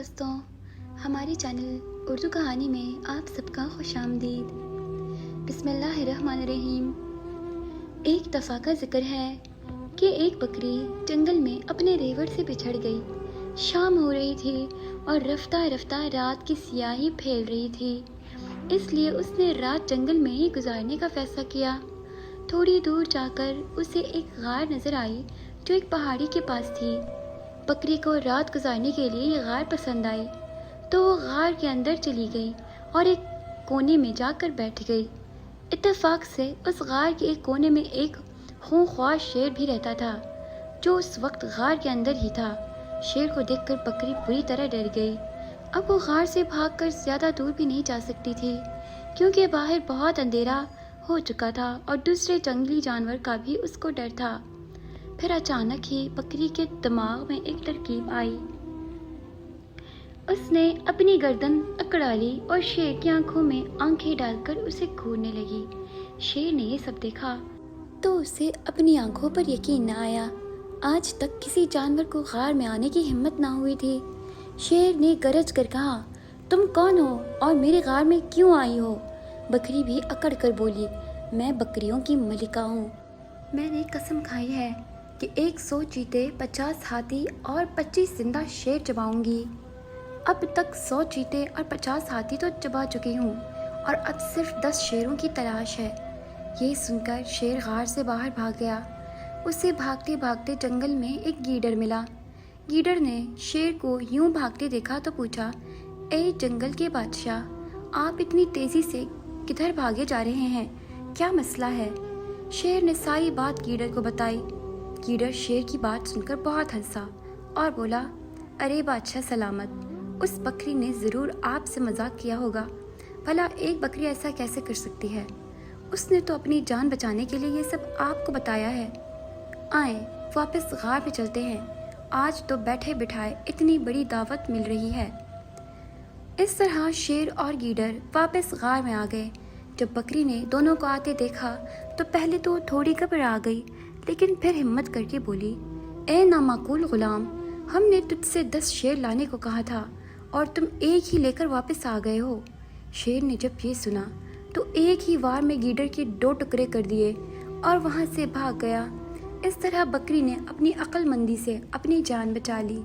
دوستوں، ہمارے چینل اردو کہانی میں آپ سب کا خوش آمدید۔ بسم اللہ الرحمن الرحیم۔ ایک دفعہ کا ذکر ہے کہ ایک بکری جنگل میں اپنے ریوڑ سے بچھڑ گئی۔ شام ہو رہی تھی اور رفتہ رفتہ رات کی سیاہی پھیل رہی تھی، اس لیے اس نے رات جنگل میں ہی گزارنے کا فیصلہ کیا۔ تھوڑی دور جا کر اسے ایک غار نظر آئی جو ایک پہاڑی کے پاس تھی۔ بکری کو رات گزارنے کے لیے یہ غار پسند آئی تو وہ غار کے اندر چلی گئی اور ایک کونے میں جا کر بیٹھ گئی۔ اتفاق سے اس غار کے ایک کونے میں ایک خونخوار شیر بھی رہتا تھا جو اس وقت غار کے اندر ہی تھا۔ شیر کو دیکھ کر بکری بری طرح ڈر گئی۔ اب وہ غار سے بھاگ کر زیادہ دور بھی نہیں جا سکتی تھی کیونکہ باہر بہت اندھیرا ہو چکا تھا اور دوسرے جنگلی جانور کا بھی اس کو ڈر تھا۔ پھر اچانک ہی بکری کے دماغ میں ایک ترکیب آئی۔ اس نے اپنی گردن اکڑا لی اور شیر کی آنکھوں میں آنکھیں ڈال کر اسے گھورنے لگی۔ شیر نے یہ سب دیکھا تو اسے اپنی آنکھوں پر یقین نہ آیا۔ آج تک کسی جانور کو غار میں آنے کی ہمت نہ ہوئی تھی۔ شیر نے گرج کر کہا، تم کون ہو اور میرے غار میں کیوں آئی ہو؟ بکری بھی اکڑ کر بولی، میں بکریوں کی ملکہ ہوں۔ میں نے قسم کھائی ہے کہ 100 چیتے، 50 ہاتھی اور 25 زندہ شیر چباؤں گی۔ اب تک 100 چیتے اور 50 ہاتھی تو چبا چکی ہوں اور اب صرف 10 شیروں کی تلاش ہے۔ یہ سن کر شیر غار سے باہر بھاگ گیا۔ اسے بھاگتے بھاگتے جنگل میں ایک گیدڑ ملا۔ گیدڑ نے شیر کو یوں بھاگتے دیکھا تو پوچھا، اے جنگل کے بادشاہ، آپ اتنی تیزی سے کدھر بھاگے جا رہے ہیں؟ کیا مسئلہ ہے؟ شیر نے ساری بات گیدڑ کو بتائی۔ گیدڑ شیر کی بات سن کر بہت ہنسا اور بولا، ارے بادشاہ سلامت، اس بکری نے ضرور آپ سے مذاق کیا ہوگا، بھلا ایک بکری ایسا کیسے کر سکتی ہے؟ اس نے تو اپنی جان بچانے کے لیے یہ سب آپ کو بتایا ہے۔ آئیں واپس غار پہ چلتے ہیں، آج تو بیٹھے بٹھائے اتنی بڑی دعوت مل رہی ہے۔ اس طرح شیر اور گیدڑ واپس غار میں آ گئے۔ جب بکری نے دونوں کو آتے دیکھا تو پہلے تو تھوڑی گھبرا گئی، لیکن پھر ہمت کر کے بولی، اے نامعقول غلام، ہم نے تجھ سے 10 شیر لانے کو کہا تھا اور تم ایک ہی لے کر واپس آ گئے ہو۔ شیر نے جب یہ سنا تو ایک ہی وار میں گیدڑ کے 2 ٹکڑے کر دیے اور وہاں سے بھاگ گیا۔ اس طرح بکری نے اپنی عقل مندی سے اپنی جان بچا لی۔